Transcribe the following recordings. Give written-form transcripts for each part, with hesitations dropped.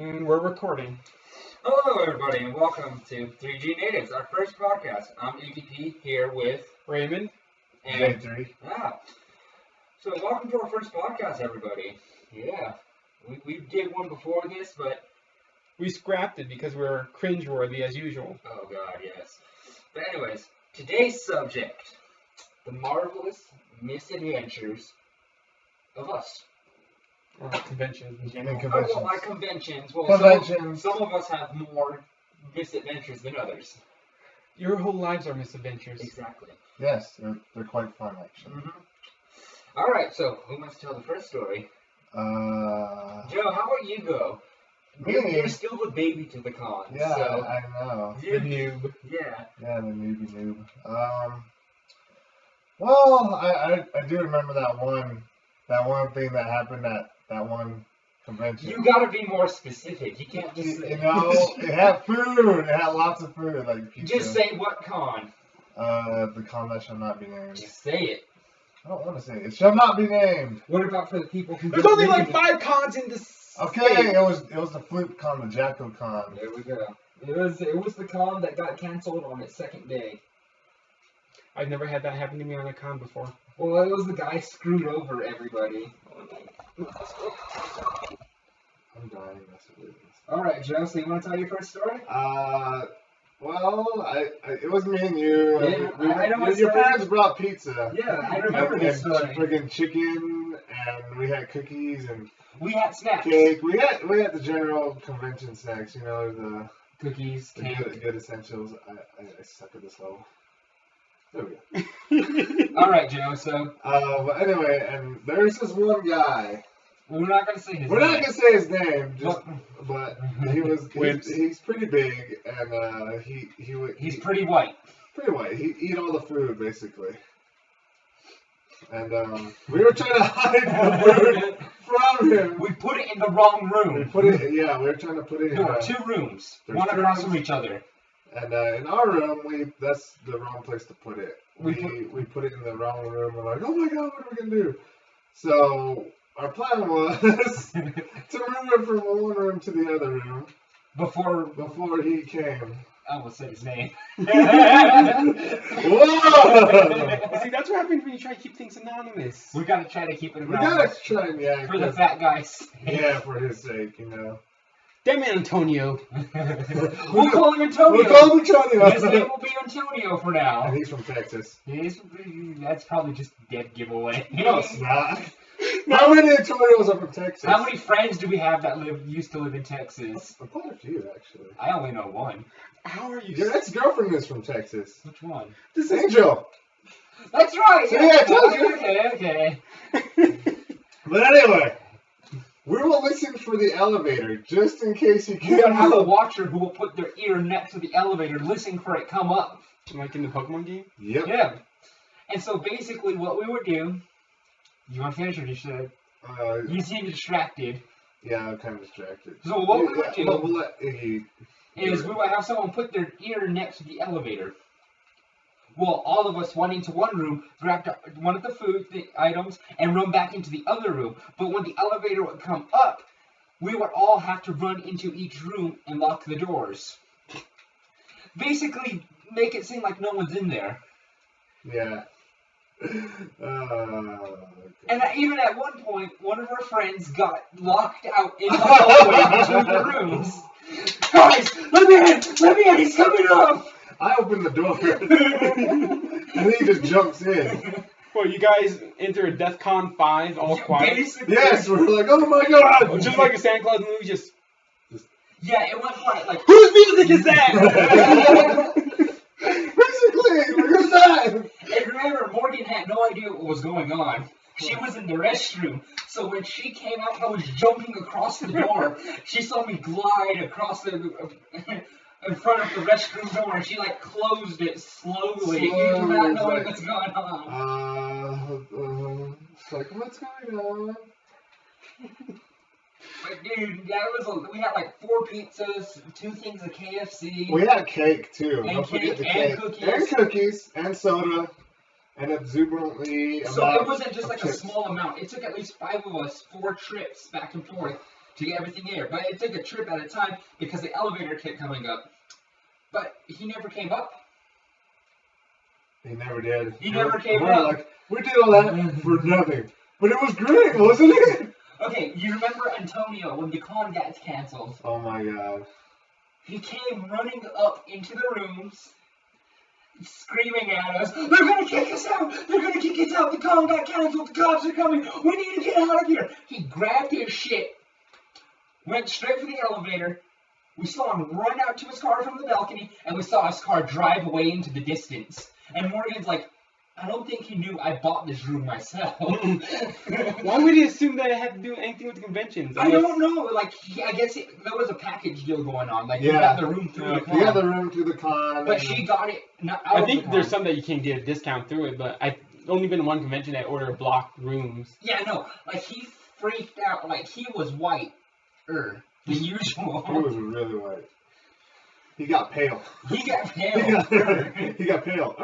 And we're recording. Hello, everybody, and welcome to 3G Natives, our first podcast. I'm EVP here with Raymond. and J3. yeah. So welcome to our first podcast, everybody. Yeah, we did one before this, but We scrapped it because we're cringeworthy as usual. oh god, yes. But anyways, today's subject: the marvelous misadventures of us. Or conventions in And general. Well, like conventions. Well, Conventions. Some of us have more misadventures than others. Your whole lives are misadventures. Exactly. Yes, they're quite fun actually. Mm-hmm. All right, so who wants to tell the first story? Joe, how about you go? Me? You're still the baby to the con. Yeah, So, I know. The noob. yeah. Yeah, the newbie noob. Well, I do remember that one thing that happened at that one convention. You gotta be more specific. You can't just say. You know, it had food. It had lots of food, like pizza. Just say what con. The con that shall not be named. Just say it. I don't want to say it. It shall not be named. What about for the people who? There's only like 5 cons in this. Okay, it was the flip con, the Jacko con. There we go. It was the con that got canceled on its second day. I've never had that happen to me on a con before. Well, it was the guy screwed over everybody. I'm dying. That's what it is. All right, Joe. So you want to tell your first story? Well, it was me and you. Yeah, I know your it's parents brought pizza. Yeah, I remember this story. Friggin' chicken, and we had cookies and We had snacks. cake. We had the general convention snacks. You know, the Cookies, cake. good essentials. I suck at this level. There we go. All right, Joe. So But anyway, and there's this one guy. we're not gonna say his We're name. not gonna say his name, But but he's pretty big, and he's pretty white. pretty white. He eat all the food basically, and we were trying to hide the food from him. We put it in the wrong room. We were trying to put it in. There were 2 rooms, There's one 2 across rooms. from each other. And in our room, that's the wrong place to put it. We We put it in the wrong room. We're like, oh my god, what are we gonna do? So our plan was to move it from one room to the other room before he came. I almost said his name. Whoa! See, that's what happens when you try to keep things anonymous. We gotta try to keep it We gotta anonymous try and for the fat guys. yeah, for his sake, you know. Damn it, Antonio. We'll call him Antonio. We'll call him Antonio. His name will be Antonio for now. And he's from Texas. That's probably just dead giveaway. No, it's not. How many Antonios are from Texas? How many friends do we have that used to live in Texas? Quite a few, actually. I only know one. How are you? Your ex-girlfriend is from Texas. Which one? This Angel. That's right. See, I told you. Okay. But anyway, we will listen for the elevator just in case he You gotta have a can't. watcher who will put their ear next to the elevator, listening for it come up. Like in the Pokemon game? Yep. Yeah. And so basically, what we would do. You want to finish or just you seem distracted. Yeah, I'm kind of distracted. So what we would do We'll let Iggy. is we would have someone put their ear next to the elevator. Well, all of us went into one room, grabbed one of the food items, and run back into the other room. But when the elevator would come up, we would all have to run into each room and lock the doors. Basically, make it seem like no one's in there. Yeah. And even at one point, one of our friends got locked out in the hallway between the rooms. Guys, let me in, he's coming up! I open the door, and he just jumps in. Well, you guys enter a DEFCON 5 all quiet. Basically, Yes, we're like, oh my god! Just like a Santa Claus movie, just... yeah, it went quiet, like, Whose music is that? Basically, who's that? and remember, Morgan had no idea what was going on. She was in the restroom, so when she came out, I was jumping across the door. She saw me glide across the... in front of the restroom door, and she like closed it slowly. You do not know what's going on. It's like, what's going on? But dude, we had like 4 pizzas, 2 things of KFC. We had cake too. And Don't forget the cake, cake. and cookies. And cookies and soda. And exuberantly So it wasn't just like a small amount. It took at least 5 of us 4 trips back and forth to get everything in. But it took a trip at a time because the elevator kept coming up. But he never came up. He never did. He never came We're up. like, we did all that for nothing. But it was great, wasn't it? Okay, you remember Antonio when the con got canceled? Oh my god. He came running up into the rooms, screaming at us, "They're gonna kick us out! They're gonna kick us out! The con got canceled! The cops are coming! We need to get out of here!" He grabbed his shit, went straight for the elevator. We saw him run out to his car from the balcony, and we saw his car drive away into the distance. And Morgan's like, "I don't think he knew I bought this room myself." Why would he assume that it had to do anything with the conventions? I don't know. Like, I guess there was a package deal going on. Like, you got the room through the con. You got the room through the con. But she got it out I think there's some that you can't get a discount through it, but I've only been to one convention that ordered block rooms. Yeah, no. Like, he freaked out. Like, he was whiter than usual. He was really white. He got pale. He got pale. He got pale.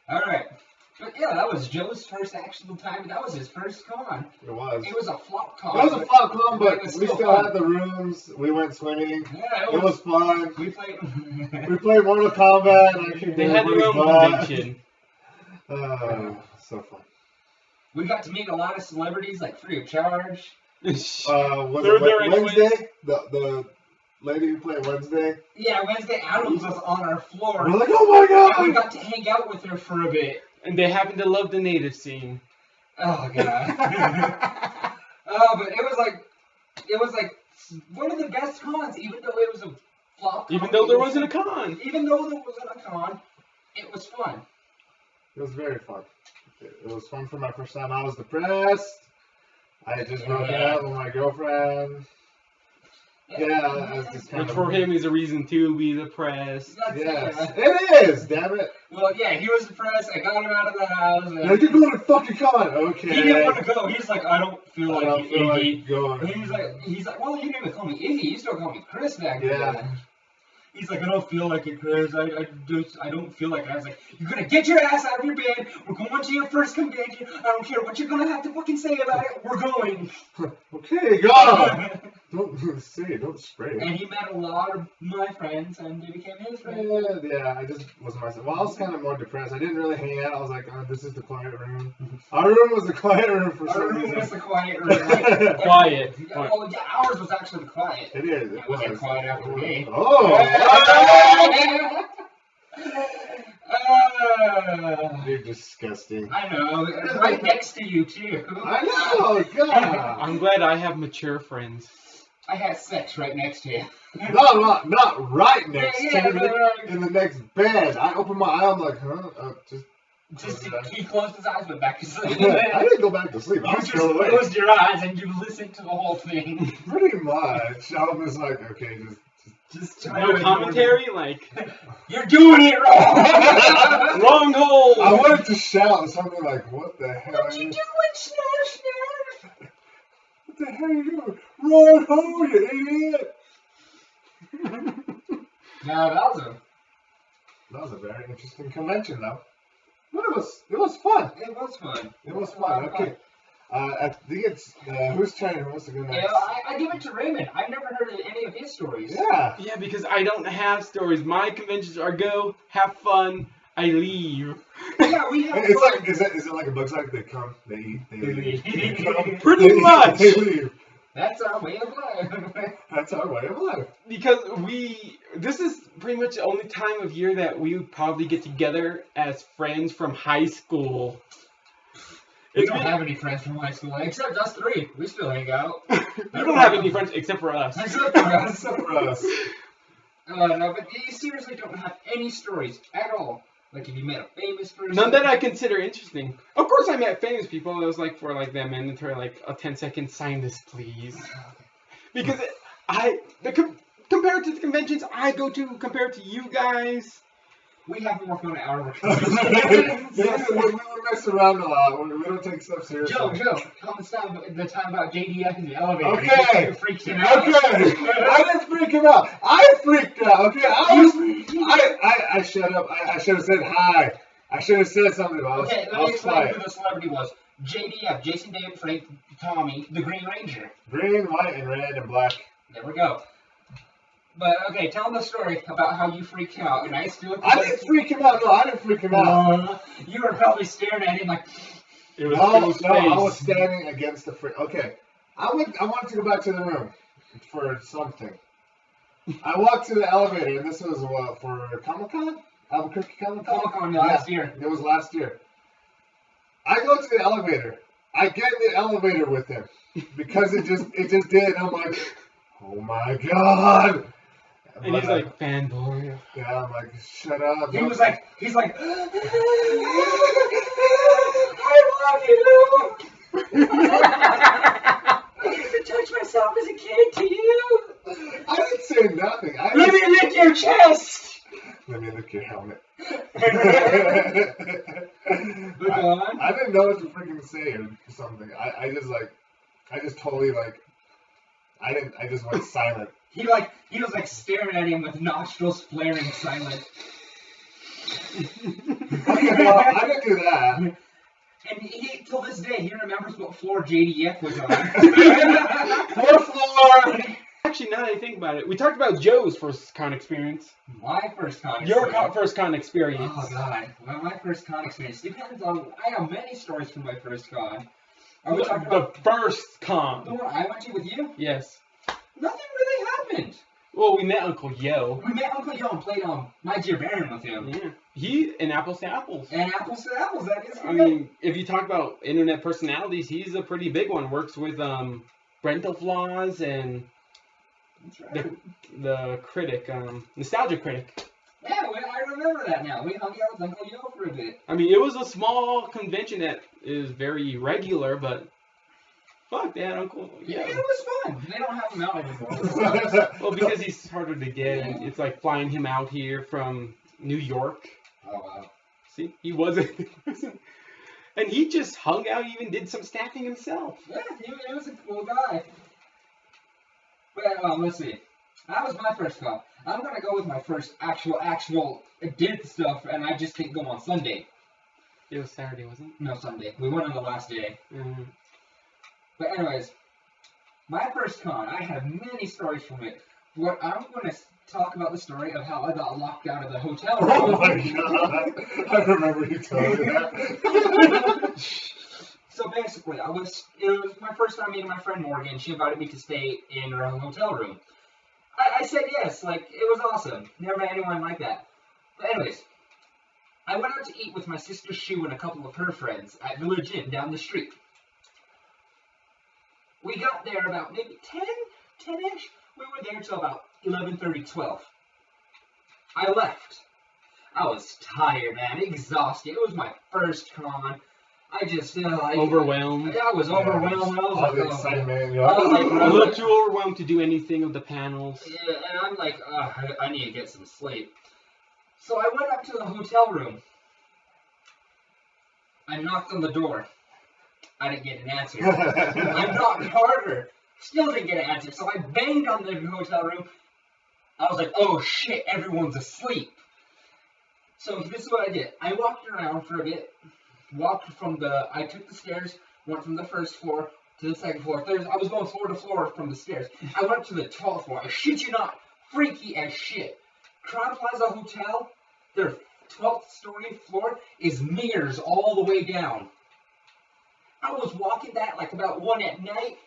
Alright. But yeah, that was Joe's first actual time. That was his first con. It was. It was a flop con. It was a flop con, but we still fun. had the rooms. We went swimming. Yeah, it was fun. We played. We played Mortal Kombat. They had their own convention. So fun. We got to meet a lot of celebrities, like free of charge. Was They're it there Wednesday? The lady who played Wednesday? Yeah, Wednesday Addams was on our floor. We're like, oh my god! And we got to hang out with her for a bit. And they happen to love the native scene. Oh god. But it was like one of the best cons, even though it was a flop con. Even though there wasn't a con. Even though there wasn't a con, it was fun. It was very fun. It was fun for my first time. I was depressed. I had just broken up with my girlfriend. Yeah, I was just kind Which of... for him is a reason to be depressed. Yes, it is, damn it. Well, yeah, he was depressed. I got him out of the house. And You're going to fucking con. Okay. He didn't want to go. He's like, I don't feel like Iggy. going. And he's like, well, you didn't even call me Iggy. You still call me Chris back then. Yeah. He's like, I don't feel like it, Chris. I don't feel like it. I was like, you're gonna get your ass out of your bed. We're going to your first convention. I don't care what you're gonna have to fucking say about it. We're going. Okay, go. Don't say it. Don't spray it. And he met a lot of my friends, and they became his friends. Yeah, I just wasn't myself. Well, I was kind of more depressed. I didn't really hang out. I was like, oh, this is the quiet room. Our room was the quiet room for some reason. Our room was the quiet room. Quiet. Well, yeah, ours was actually the quiet. It is. It wasn't quiet after me. Oh! You're disgusting. I know. Right next to you, too. I know, God. I'm glad I have mature friends. I had sex right next to you. Not right next to me. Right. In the next bed. I opened my eye. I'm like, huh? He closed his eyes, went back to sleep. I didn't go back to sleep. I You was just still awake. closed your eyes and you listened to the whole thing. Pretty much. I was like, okay, Just No commentary, like you're doing it wrong. wrong hole. I wanted to shout something like, what the hell? What you doing, Snarf? What the hell are you doing? Wrong hole, you idiot! No, that was a very interesting convention, though. But it was fun. it was fun. It was fun. Okay. I think it's whose turn wants to go next? Yeah, I give it to Raymond. I've never heard of any of his stories. Yeah, because I don't have stories. My conventions are go, have fun, I leave. Yeah, we have. It's like is it like a Bugs Life? They come, they eat, they leave. They come, Pretty much. They leave. That's our way of life. That's our way of life. Because this is pretty much the only time of year that we would probably get together as friends from high school. We don't have any friends from high school, except us three. We still hang out. We don't have any friends except for us. Except for us. Except for us. No, but you seriously don't have any stories at all. Like if you met a famous person. None that I consider interesting. Of course I met famous people. It was like for like that mandatory like a 10-second sign this please. Because compared to the conventions I go to compared to you guys. We have more fun at our work. We mess around a lot. We don't take stuff seriously. Joe, tell the time about JDF in the elevator. Okay. You freaked him out. Okay. I didn't freak him out. I freaked out. Okay. I shut up. I should have said hi. I should have said something. Okay, let me explain who the celebrity was. JDF, Jason, David, Frank, Tommy, the Green Ranger. Green, white, and red, and black. There we go. But, okay, tell him the story about how you freaked out. And I didn't freak him out. No, I didn't freak him out. You were probably staring at him like... No, I was standing against the fridge. Okay. I wanted to go back to the room for something. I walked to the elevator, and this was what, for Comic-Con? Albuquerque Comic-Con? Comic-Con last year. It was last year. I go to the elevator. I get in the elevator with him because it just did. I'm like, oh my god! And he's like, fanboy. Yeah, I'm like, shut up. He's like, I love you. I used to touch myself as a kid to you. I didn't say nothing. Let me lick your chest. Let me lick your helmet. Look on. I didn't know what to freaking say or something. I just totally like, I just went silent. He was like staring at him with nostrils flaring silent. Okay, well, I didn't do that. And he, till this day, he remembers what floor JDF was on. Fourth floor! Actually, now that I think about it, we talked about Joe's first con experience. My first con experience. Your first con experience. Oh, God. Well, my first con experience depends on... I have many stories from my first con. Are we talking about... The first con. The one I went to with you? Yes. Nothing really happened. Well, we met Uncle Yo. We met Uncle Yo and played My Dear Baron with him. Yeah. He and Apples to Apples. And Apples to Apples, that is I mean, if you talk about internet personalities, he's a pretty big one. Works with Brental Flaws and the critic, Nostalgia Critic. Yeah, I remember that now. We hung out with Uncle Yo for a bit. I mean, it was a small convention that is very regular, but fuck, they had Uncle Yo. Yeah, it was fun. They don't have him out anymore. Well, because he's harder to get. Yeah. It's like flying him out here from New York. Oh, wow. See, he wasn't. And he just hung out, even did some staffing himself. Yeah, he was a cool guy. Well, let's see. That was my first con. I'm going to go with my first actual did stuff, and I just didn't go on Sunday. It was Saturday, wasn't it? No, Sunday. We went on the last day. Mm-hmm. But anyways, my first con, I have many stories from it. But I'm going to talk about the story of how I got locked out of the hotel room. Oh my god! I remember you telling me that. So basically, it was my first time meeting my friend Morgan. She invited me to stay in her hotel room. I said yes, like, it was awesome. Never met anyone like that. But anyways, I went out to eat with my sister Sue and a couple of her friends at Village Inn down the street. We got there about maybe 10-ish. We were there till about 11:30, 12. I left. I was tired, man, exhausted. It was my first con. I just, overwhelmed. I was overwhelmed. All the excitement, I was like, a little too overwhelmed to do anything of the panels. Yeah, and I'm like, I need to get some sleep. So I went up to the hotel room. I knocked on the door. I didn't get an answer. I knocked harder. Still didn't get an answer. So I banged on the hotel room. I was like, oh shit, everyone's asleep. So this is what I did. I walked around for a bit. I took the stairs, went from the first floor to the second floor. I was going floor to floor from the stairs. I went to the 12th floor. I shit you not, freaky as shit. Crown Plaza Hotel, their 12th story floor is mirrors all the way down. I was walking that like about 1 at night.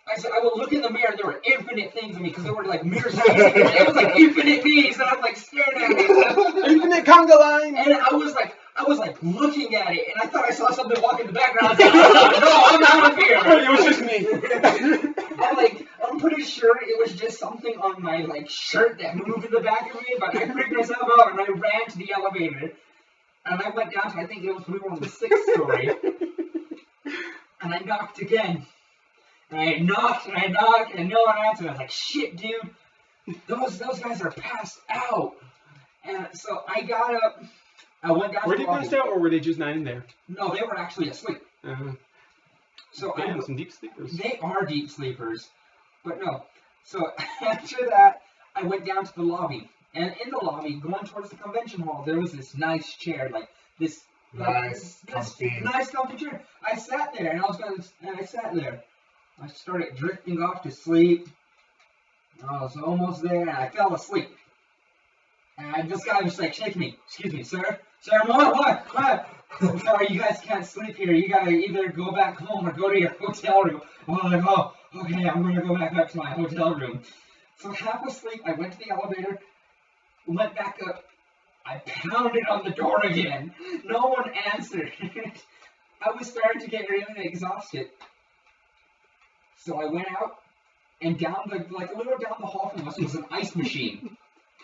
I would look in the mirror, there were infinite things in me, because there were like mirrors facing me. It was like infinite me's, and I'm like staring at it. Infinite conga line! And I was like looking at it, and I thought I saw something walk in the background. I was like, oh, no, I'm out of here. It was just me. I'm pretty sure it was just something on my like shirt that moved in the back of me, but I freaked myself out, and I ran to the elevator. And I went down to, I think we were on the 6th story. And I knocked again. And I knocked, and no one answered. I was like, shit, dude. Those guys are passed out. And so I got up. I went down Were to they the lobby. passed out, or were they just not in there? No, they were actually asleep. So they have some deep sleepers. They are deep sleepers. But no. So after that, I went down to the lobby. And in the lobby, going towards the convention hall, there was this nice chair, like this Nice, comfy. Nice comfy chair. I sat there and I sat there. I started drifting off to sleep. I was almost there and I fell asleep. And this guy was like shaking me. Excuse me, sir? Sir, what? I'm sorry, you guys can't sleep here. You gotta either go back home or go to your hotel room. I'm like, oh, okay, I'm gonna go back to my hotel room. So half asleep, I went to the elevator, went back up. I pounded on the door again. No one answered. I was starting to get really exhausted. So I went out, and down a little down the hall from us was an ice machine.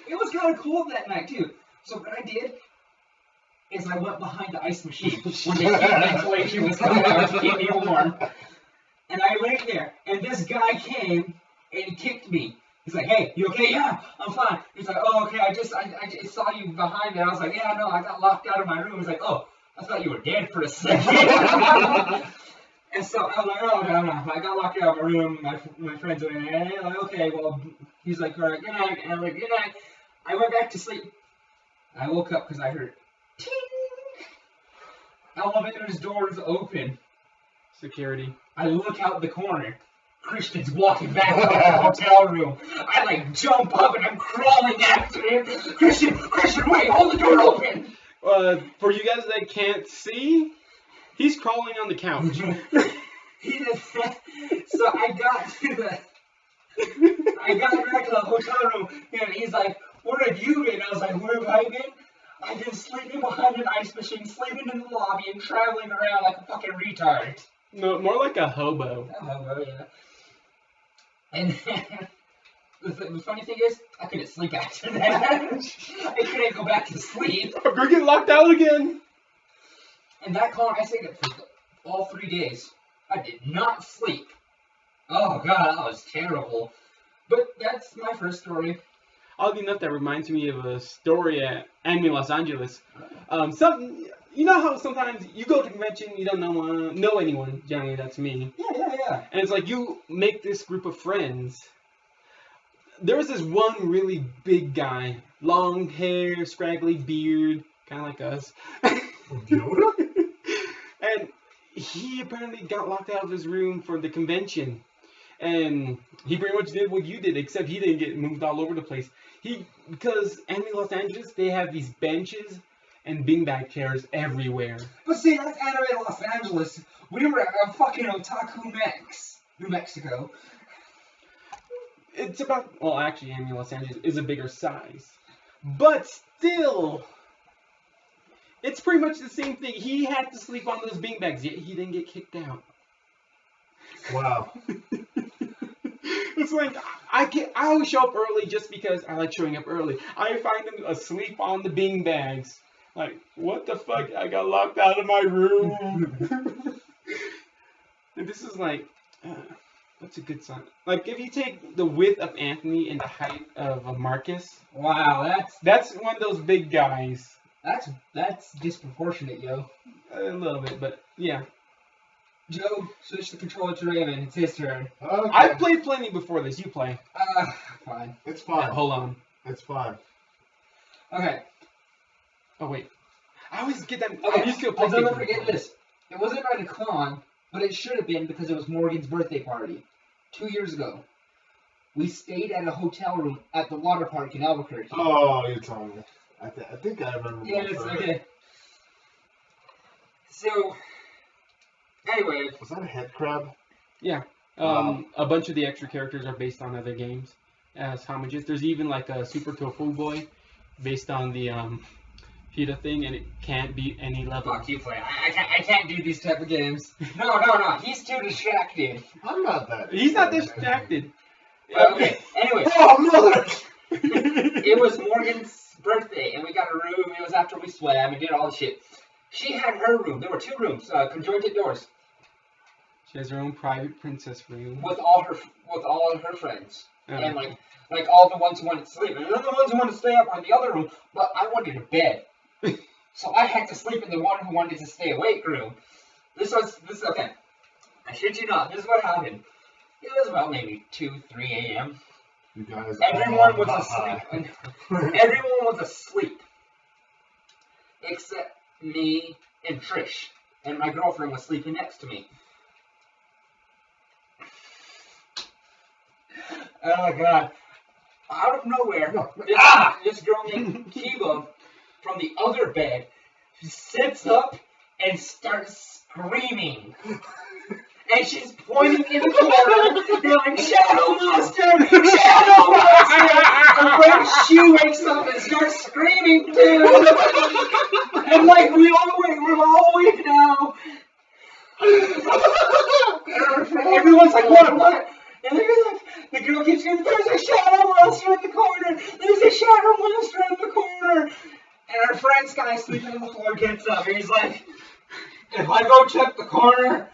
It was kind of cold that night too. So what I did is I went behind the ice machine when the heat ventilation was coming out to keep me warm. And I went there, and this guy came and he kicked me. He's like, hey, you okay? Yeah, I'm fine. He's like, oh, okay, I just saw you behind me. I was like, yeah, no, I got locked out of my room. He's like, oh, I thought you were dead for a second. And so I was like, oh, no, I got locked out of my room. My friends were like, okay, well, he's like, all right, good night. And I'm like, good night. I went back to sleep. I woke up because I heard, ting. Elevator's doors open. Security. I look out the corner. Christian's walking back to the hotel room. I jump up and I'm crawling after him. Christian, wait, hold the door open. For you guys that can't see, he's crawling on the couch. So I got back to the hotel room and he's like, where have you been? I was like, where have I been? I've been sleeping behind an ice machine, sleeping in the lobby, and traveling around like a fucking retard. No, more like a hobo. A hobo, yeah. And the funny thing is, I couldn't sleep after that. I couldn't go back to sleep. I'm gonna get locked out again. And that car, I stayed there for all 3 days. I did not sleep. Oh god, that was terrible. But that's my first story. Oddly enough, that reminds me of a story at Anime Los Angeles. You know how sometimes you go to a convention, you don't know anyone. Generally, that's me. Yeah. And it's like you make this group of friends. There was this one really big guy, long hair, scraggly beard, kind of like us. And he apparently got locked out of his room for the convention. And he pretty much did what you did, except he didn't get moved all over the place. Because Anime Los Angeles, they have these benches and beanbag chairs everywhere. But see, that's Anime Los Angeles. We were at fucking Otaku New Mexico. It's about, well, actually, Anime Los Angeles is a bigger size. But still, it's pretty much the same thing. He had to sleep on those beanbags, yet he didn't get kicked out. Wow. It's like, I always show up early just because I like showing up early. I find them asleep on the beanbags. Like, what the fuck? I got locked out of my room. And this is like, what's a good sign? Like, if you take the width of Anthony and the height of Marcus. Wow, that's one of those big guys. That's disproportionate, yo. A little bit, but yeah. Joe, switch the controller to Raven. It's his turn. Okay. I've played plenty before this. You play. Fine. It's fine. Hold on. It's fine. Okay. Oh, wait. I always get that. Okay, I'm used to a I'll PlayStation never forget before. this. It wasn't at a con, but it should have been because it was Morgan's birthday party 2 years ago. We stayed at a hotel room at the water park in Albuquerque. Oh, you told me. I think I remember. Yeah, it's okay. So, anyway. Was that a head crab? Yeah. A bunch of the extra characters are based on other games as homages. There's even like a Super Tofu Boy based on the PETA thing, and it can't beat any level. Fuck you, play. I can't do these type of games. No. He's too distracted. I'm not that. He's not distracted. Okay. Anyway. Oh, mother! It was Morgan's birthday, and we got a room. It was after we swam and did all the shit. She had her room. There were 2 rooms, conjoined doors. She has her own private princess room With all of her friends, and like all the ones who wanted to sleep, and the other ones who wanted to stay up on the other room. But I wanted a bed, so I had to sleep in the one who wanted to stay awake room. This is okay. I shit you not. This is what happened. It was about maybe 2-3 a.m. You guys. Everyone was asleep. Everyone was asleep, except me and Trish. And my girlfriend was sleeping next to me. Oh, God. Out of nowhere, this girl named Kiva from the other bed sits up and starts screaming. And she's pointing in the corner, yelling, "Shadow Monster! Shadow Monster!" And when she wakes up and starts screaming too, and like we're all awake now. And everyone's like, what? And the girl keeps going, "There's a shadow monster in the corner! There's a shadow monster in the corner!" And our friend's guy sleeping on the floor gets up and he's like, "If I go check the corner,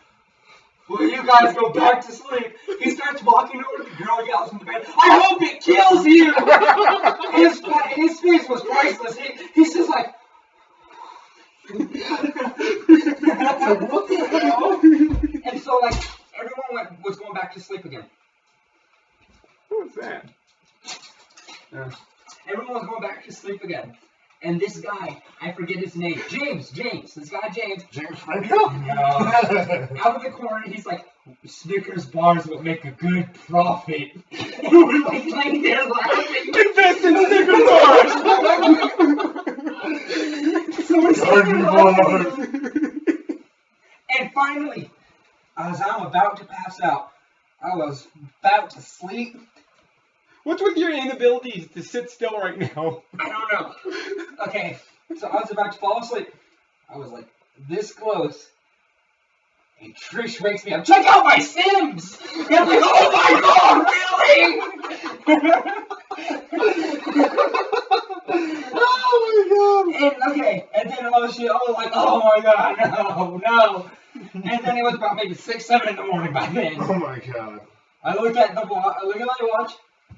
will you guys go back to sleep?" He starts walking over to the girl, yells from the bed, "I hope it kills you!" His face was priceless. He's just like, what the hell? And so, like, everyone was going back to sleep again. What was that? Everyone was going back to sleep again. And this guy, I forget his name, James, this guy James. James Franco? Out of the corner, he's like, "Snickers bars would make a good profit." And we're like laying there laughing. Invest in Snickers bars! So we're sitting laughing. And finally, as I'm about to pass out, I was about to sleep. What's with your inability to sit still right now? I don't know. Okay, so I was about to fall asleep. I was like this close. And Trish wakes me up. "Check out my Sims!" And I'm like, "Oh my God, really?" Oh my God. And okay, and then I was like, "Oh my God, no." And then it was about maybe 6, 7 in the morning by then. Oh my God. I looked at my watch.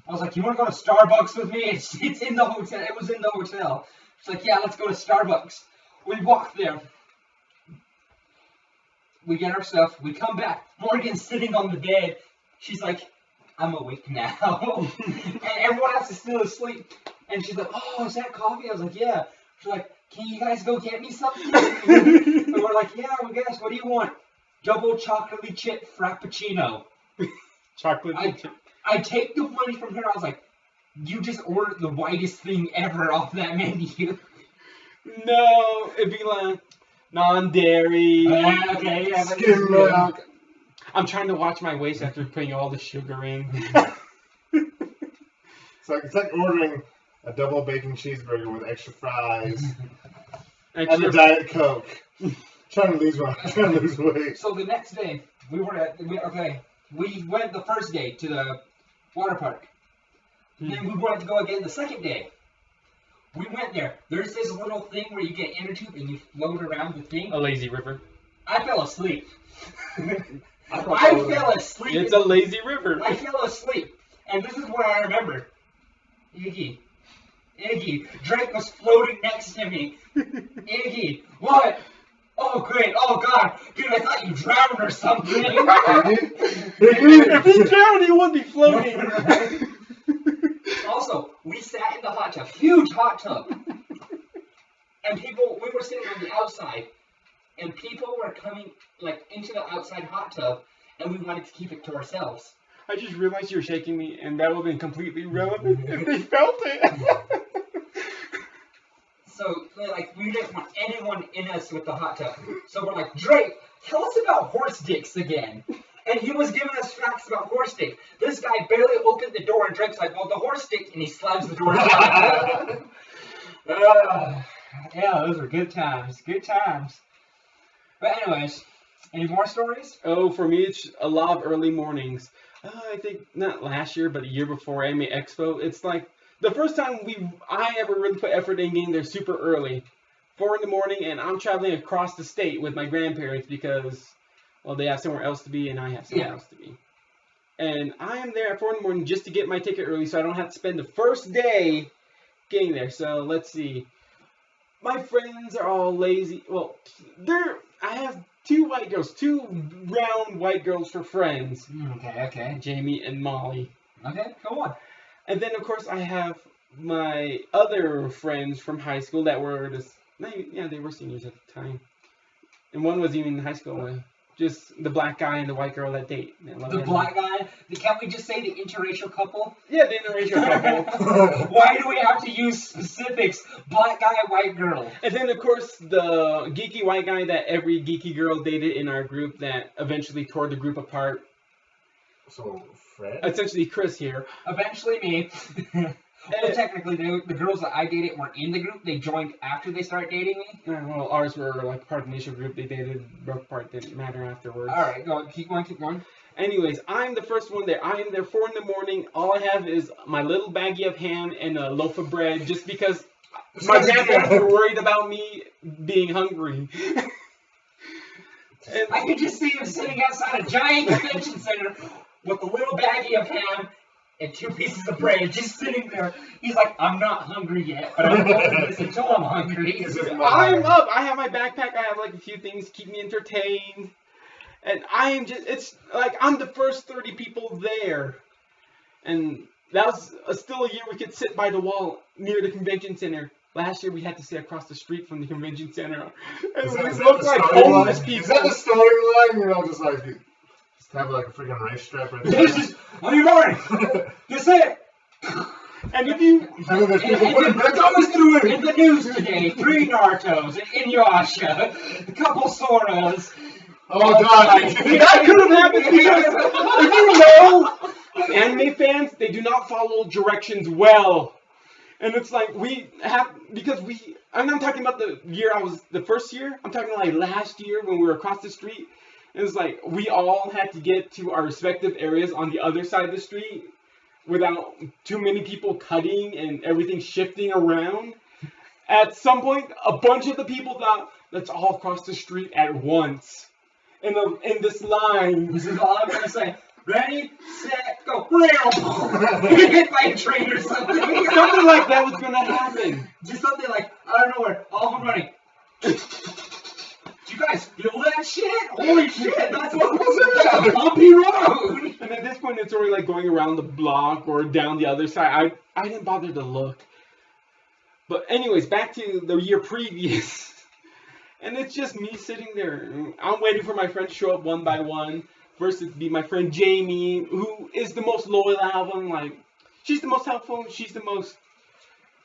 I was like, "You want to go to Starbucks with me?" It's in the hotel. It was in the hotel. She's like, "Yeah, let's go to Starbucks." We walk there. We get our stuff. We come back. Morgan's sitting on the bed. She's like, "I'm awake now." And everyone else is still asleep. And she's like, "Oh, is that coffee?" I was like, "Yeah." She's like, "Can you guys go get me something?" And we're like, "Yeah, I guess. What do you want?" "Double chocolate chip frappuccino." Chocolate chip. I take the money from her. I was like, "You just ordered the whitest thing ever off that menu." No, it'd be like non-dairy. Okay, yeah. Skim milk. I'm trying to watch my waist after putting all the sugar in. It's like ordering a double bacon cheeseburger with extra fries and a Extra. Diet Coke. Trying to lose weight. So the next day, we went the first day to the water park. Then we wanted to go again the second day. We went there. There's this little thing where you get inner tube and you float around the thing. A lazy river. I fell asleep. I fell asleep. It's a lazy river. I fell asleep. And this is what I remember. Iggy, Drake was floating next to me. Iggy, what? Oh, great. Oh, God. Dude, I thought you drowned or something. If he drowned, he wouldn't be floating. Also, we sat in the hot tub. Huge hot tub. And we were sitting on the outside. And people were coming, like, into the outside hot tub. And we wanted to keep it to ourselves. I just realized you were shaking me, and that would have been completely irrelevant if they felt it. So, like, we didn't want anyone in us with the hot tub. So we're like, "Drake, tell us about horse dicks again." And he was giving us facts about horse dicks. This guy barely opened the door, and Drake's like, "Well, the horse dick," and he slams the door shut. Yeah, those were good times. Good times. But anyways, any more stories? Oh, for me, it's a lot of early mornings. I think not last year, but the year before Anime Expo. It's like the first time I ever really put effort in getting there super early, 4 in the morning, and I'm traveling across the state with my grandparents because, well, they have somewhere else to be and I have somewhere else to be. And I am there at 4 in the morning just to get my ticket early, so I don't have to spend the first day getting there. So let's see. My friends are all lazy. Well, I have two round white girls for friends. Okay. Jamie and Molly. Okay, go on. And then, of course, I have my other friends from high school that were they were seniors at the time. And one was even in high school with just the black guy and the white girl that date. The black guy? Can't we just say the interracial couple? Yeah, the interracial couple. Why do we have to use specifics? Black guy, white girl. And then, of course, the geeky white guy that every geeky girl dated in our group that eventually tore the group apart. So, Fred? Essentially, Chris here. Eventually me. Well, technically, the girls that I dated weren't in the group. They joined after they started dating me. Well, ours were like part of the initial group. They dated, broke apart, didn't matter afterwards. All right, go on. Keep going. Anyways, I'm the first one there. I am there 4 in the morning. All I have is my little baggie of ham and a loaf of bread, just because my grandparents were worried about me being hungry. And I could just see him sitting outside a giant convention center with a little baggie of ham and 2 pieces of bread, just sitting there. He's like, I'm not hungry yet, but I'm going to this until I'm hungry. I'm up. I have my backpack. I have like a few things to keep me entertained. And I am just, it's like I'm the first 30 people there. And that was still a year we could sit by the wall near the convention center. Last year we had to sit across the street from the convention center. And we looked like homeless people. Is that the starting line? You know, just like, just have like a freaking race strap right there. This is, on your mark, just say it. And if you... It's always through in the news today. 3 Narutos, an Inuyasha, a couple Soras. Oh god. That could have happened because, if you know, anime fans, they do not follow directions well. And it's like, we have, because we, and I'm talking about the year the first year, I'm talking like last year when we were across the street. And it's like, we all had to get to our respective areas on the other side of the street without too many people cutting and everything shifting around. At some point, a bunch of the people thought, let's all cross the street at once. In this line. This is all I'm going to say. Ready, set, go. Hit by a train or something. Something like that was going to happen. Just something like, I don't know where, all of them running. You guys feel that shit? Holy shit, that's what was it? Bumpy road. And at this point, it's already like going around the block or down the other side. I didn't bother to look. But anyways, back to the year previous. And it's just me sitting there. I'm waiting for my friends to show up one by one. First, it'd be my friend Jamie, who is the most loyal out of them. Like, she's the most helpful. She's the most,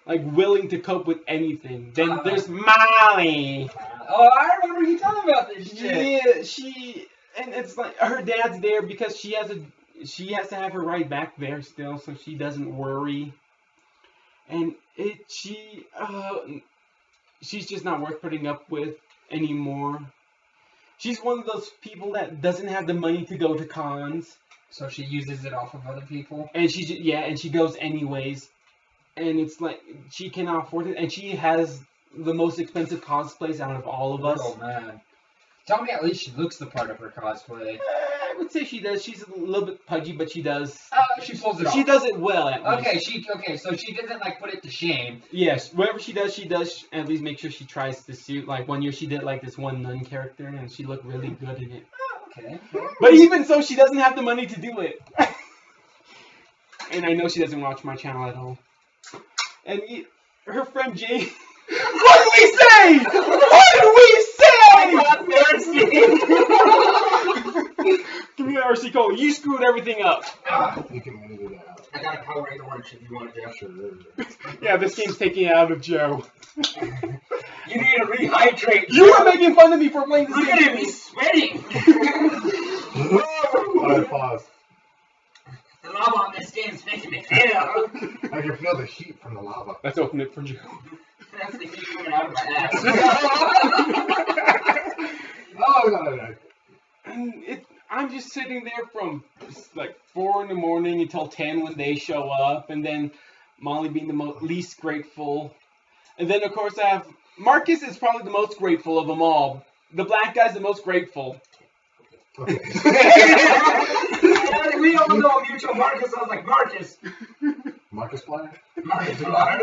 like, willing to cope with anything. Then there's Molly. Oh, I remember you talking about this shit. Yeah, and it's like her dad's there because she has to have her ride back there still, so she doesn't worry. And she's just not worth putting up with anymore. She's one of those people that doesn't have the money to go to cons. So she uses it off of other people? And she goes anyways. And it's like, she cannot afford it. And she has the most expensive cosplays out of all of us. Oh, man. Tell me at least she looks the part of her cosplay. I would say she does. She's a little bit pudgy, but she does. She pulls it off. She does it well, at least. Okay, so she doesn't, like, put it to shame. Yes, whatever she does at least make sure she tries to suit. Like, one year she did, like, this one nun character, and she looked really good in it. Okay. But even so, she doesn't have the money to do it. And I know she doesn't watch my channel at all. And her friend Jane... What did we say? What did we say? Give me that RC code. You screwed everything up. You can edit it out. I got a Powerade orange if you want to get. Sure. Yeah, this game's taking it out of Joe. You need to rehydrate. You were making fun of me for playing this game. Look at him, he's sweating. Alright, pause. The lava on this game is making me feel. I can feel the heat from the lava. Let's open it for Joe. That's the heat coming out of my ass. Oh, no. And I'm just sitting there from like 4 in the morning until 10 when they show up, and then Molly being the least grateful. And then, of course, I have Marcus is probably the most grateful of them all. The black guy's the most grateful. Okay. We all know mutual Marcus. I was like, Marcus. Marcus Blair? Marcus Blair.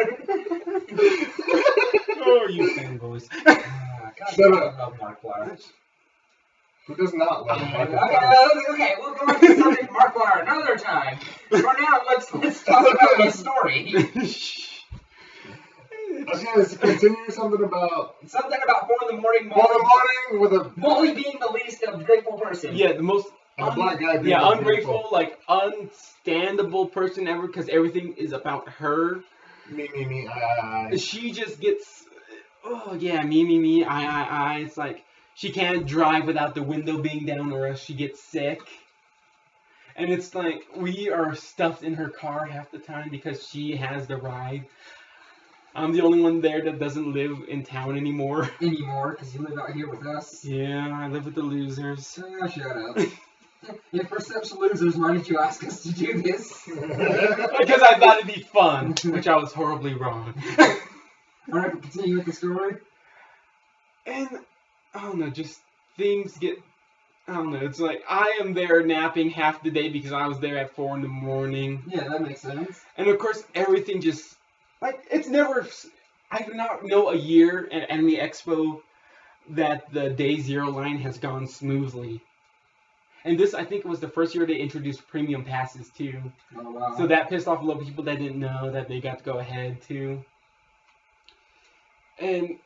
Oh, you fanboys. Shut up. I love Mark Blair. Who does not love Marcus Blair? Okay, we'll go into the subject Mark Blair another time. For now, let's talk about his story. Okay, so continue something about 4 in the morning. 4 in the morning with a Molly being the least ungrateful person. Yeah, the most and a black guy being ungrateful, like unstandable person ever because everything is about her. Me, I. She just gets, me, I. It's like she can't drive without the window being down or else she gets sick. And it's like we are stuffed in her car half the time because she has the ride. I'm the only one there that doesn't live in town anymore. Because you live out here with us. Yeah, I live with the losers. Shut up. If we're such losers, why did you ask us to do this? Because I thought it'd be fun, which I was horribly wrong. Alright, continue with the story. And, I don't know, just things get, I don't know, it's like I am there napping half the day because I was there at 4 in the morning. Yeah, that makes sense. And of course, everything just, like, it's never, I do not know a year at Anime Expo that the Day Zero line has gone smoothly. And this, I think, was the first year they introduced premium passes, too. Oh, wow. So that pissed off a lot of people that didn't know that they got to go ahead, too. And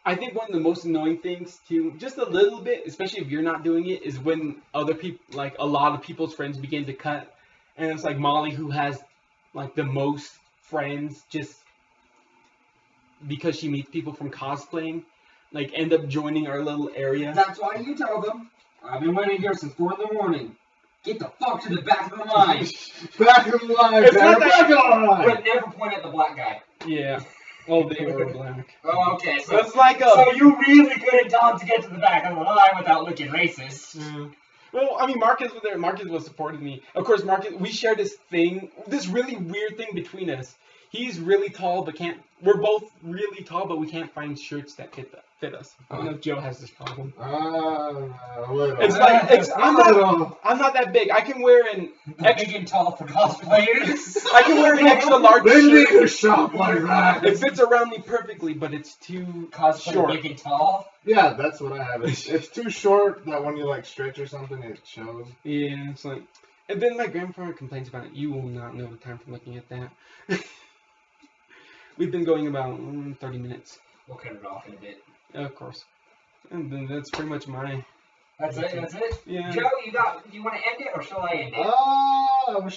I think one of the most annoying things, too, just a little bit, especially if you're not doing it, is when other people, like, a lot of people's friends begin to cut. And it's like Molly, who has, like, the most friends, just because she meets people from cosplaying, like, end up joining our little area. That's why you tell them. I've been waiting here since 4 in the morning. Get the fuck to the back of the line. Back of the line, It's not back of the line. But never point at the black guy. Yeah. Oh, they were black. Oh, okay. So That's like a... So you really couldn't tell him to get to the back of the line without looking racist. Yeah. Well, I mean, Marcus was there. Marcus was supporting me. Of course, Marcus, we share this thing, this really weird thing between us. He's really tall, but can't... We're both really tall, but we can't find shirts that fit us. I don't know if Joe has this problem. It's like, I'm not that big. I can wear an extra... Big and tall for cosplayers. I can wear an extra large They need shirt. to shop like that. It fits around me perfectly, but it's too Cosplay short. big and tall. Yeah, that's what I have. It's too short that when you like stretch or something, it shows. Yeah, it's like... And then my grandfather complains about it. You will not know the time from looking at that. We've been going about 30 minutes. We'll cut it off in a bit. Of course. And then that's pretty much my... That's it? Yeah. Joe, you want to end it, or shall I end it? We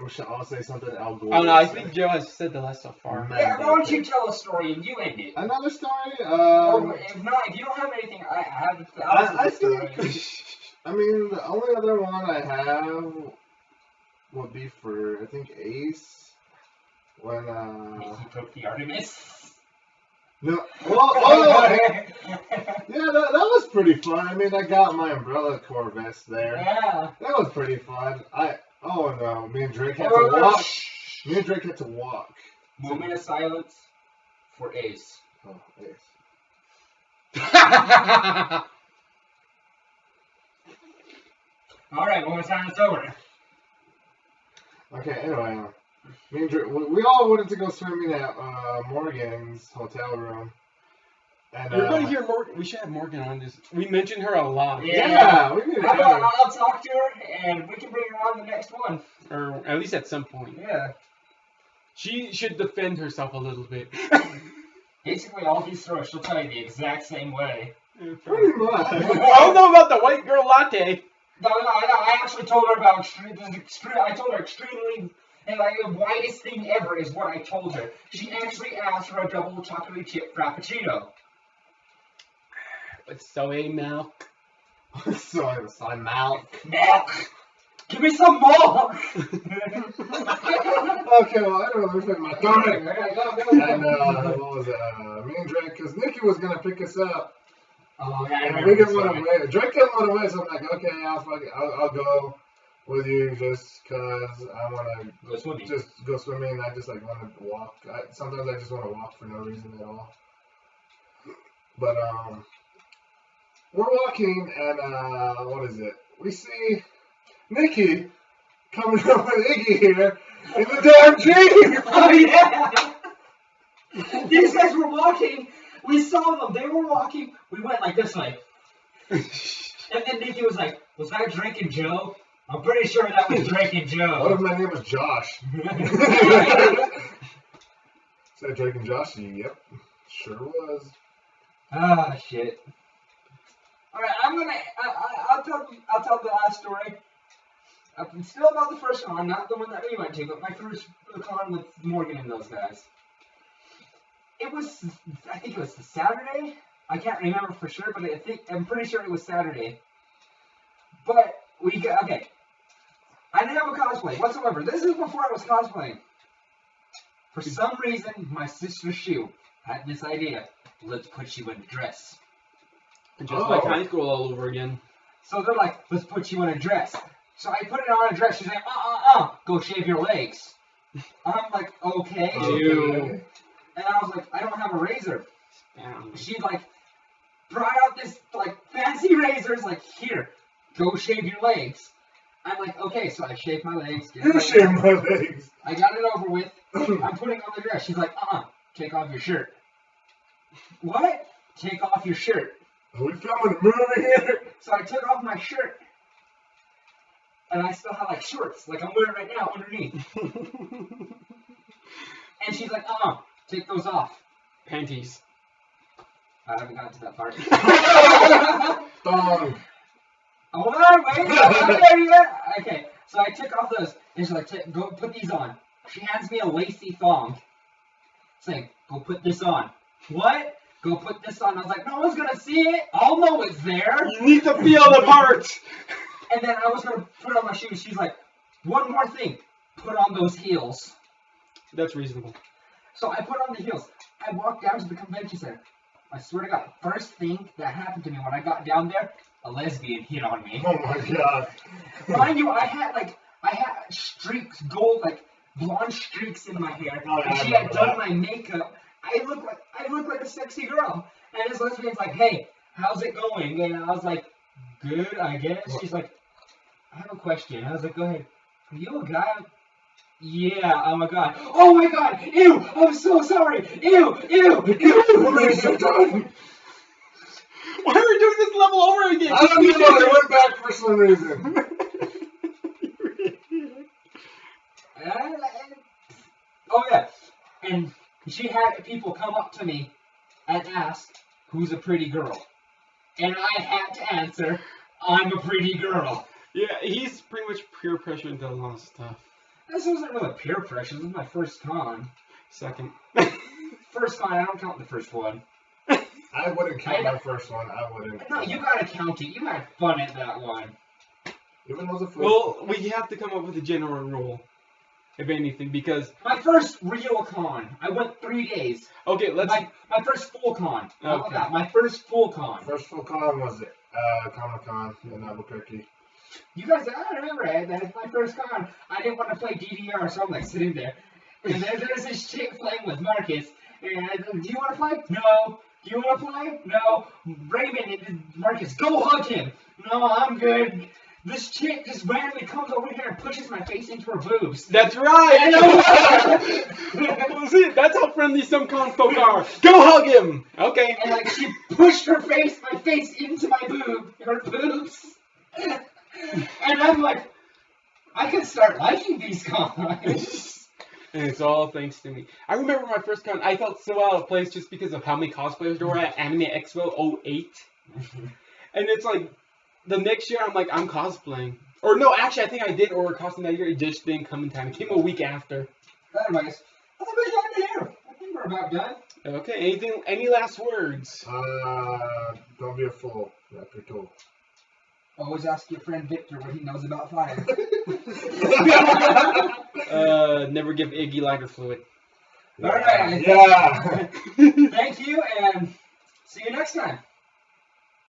should all say something. I'll go. Oh no, I think Joe has said the last so far. Yeah, why don't you tell a story and you end it? Another story? Or if not, if you don't have anything, I have I a story. think, I mean, the only other one I have would be for, I think, Ace. When, He took the Artemis. No, well, yeah, that was pretty fun. I mean, I got my Umbrella Corps vest there. Yeah. That was pretty fun. Oh no, me and Drake had to walk. Me and Drake had to walk. Moment of silence for Ace. Oh, Ace. Alright, moment of silence over. Okay, anyway, me and Drake, we all wanted to go swimming at Morgan's hotel room. And, We're going to hear Morgan. We should have Morgan on this. We mentioned her a lot. Yeah, we need to I'll talk to her, and we can bring her on the next one. Or at least at some point. Yeah. She should defend herself a little bit. Basically, all these stories, she'll tell you the exact same way. Pretty much. I don't know about the white girl latte. No, I actually told her about I told her extremely, and like the widest thing ever is what I told her. She actually asked for a double chocolate chip frappuccino. With soy milk. Soy milk. Milk! Give me some more! Okay, well, I don't know if my stomach. And, what was it? Me and Drake, because Nikki was going to pick us up. Oh, yeah, I And remember we didn't this want to one. wait. Drake didn't want to wait, so I'm like, okay, I'll go with you just because I want Go swimming. to just go swimming. I just like want to walk. Sometimes I just want to walk for no reason at all. But we're walking and what is it? We see Nikki coming up with Iggy here in the damn Jeep. Oh, yeah! These guys were walking. We saw them. They were walking. We went like this way. And then Nikki was like, was that Drake and Joe? I'm pretty sure that was Drake and What Joe. if my name was Josh? Is that Drake and Josh? Yep. Sure was. Ah, shit. Alright, I'll tell the last story. Still about the first con, not the one that we went to, but my first con with Morgan and those guys. I think it was the Saturday. I can't remember for sure, but I'm pretty sure it was Saturday. But okay. I didn't have a cosplay whatsoever. This is before I was cosplaying. For some reason, my sister Shu had this idea. Let's put you in a dress. Just like high school all over again. So they're like, let's put you in a dress. So I put it on a dress. She's like, go shave your legs. I'm like, okay. Ew. And I was like, I don't have a razor. She like brought out this like fancy razors. Like, here, go shave your legs. I'm like, okay. So I shaved my legs. You shaved my legs. I got it over with. I'm putting on the dress. She's like, take off your shirt. What? Take off your shirt. Are we filming a movie here? So I took off my shirt. And I still have like shorts, like I'm wearing right now underneath. And she's like, take those off. Panties. I haven't gotten to that part. Thong. Hold on, wait, I'm not there yet. Okay, so I took off those, and she's like, go put these on. She hands me a lacy thong, saying, go put this on. What? Go put this on. I was like, no one's gonna see it. I'll know it's there. You need to feel the part. And then I was going to put on my shoes. She's like, one more thing. Put on those heels. That's reasonable. So I put on the heels. I walked down to the convention center. I swear to God, first thing that happened to me when I got down there, a lesbian hit on me. Oh my God. Mind you, I had streaks, gold, like blonde streaks in my hair. And she had done my makeup. I looked like a sexy girl. And this lesbian's like, hey, how's it going? And I was like, good, I guess. She's like, I have a question. I was like, go ahead. Are you a guy? Yeah, oh my God. Oh my God! Ew! I'm so sorry! Ew! Ew! Ew! What are you doing? Why are we doing this level over again? I don't know. I went back for some reason. Oh yeah. And she had people come up to me and ask, who's a pretty girl? And I had to answer, I'm a pretty girl. Yeah, he's pretty much peer pressure into a lot of stuff. This wasn't really peer pressure. This was my first con. Second. First con, I don't count the first one. I wouldn't count my first one. I wouldn't. No, you gotta count it. You had fun at that one. Even though the first. Well, we have to come up with a general rule, if anything, because my first real con, I went 3 days. Okay, let's. My first full con. How about Okay. that? My first full con. First full con was it? Comic-Con in Albuquerque. You guys, I remember it. That's my first con. I didn't want to play DDR, so I'm like sitting there. And there's this chick playing with Marcus. And I go, do you want to play? No. Do you want to play? No. Raymond and Marcus, go hug him. No, I'm good. This chick just randomly comes over here and pushes my face into her boobs. That's right! Well, see, that's how friendly some con folk are. Go hug him! Okay. And like she pushed my face into my her boobs. And I'm like, I can start liking these cons. And it's all thanks to me. I remember my first con, I felt so out of place just because of how many cosplayers there were at Anime Expo 08. And it's like, the next year I'm like, I'm cosplaying. Or no, actually I think I did order a costume that year, it just didn't come in time. It came a week after. Anyways, I think we're done here. I think we're about done. Okay, any last words? Don't be a fool. That's your tool. Always ask your friend Victor what he knows about fire. Never give Iggy lighter fluid. Yeah. Alright. Yeah. Thank you, and see you next time.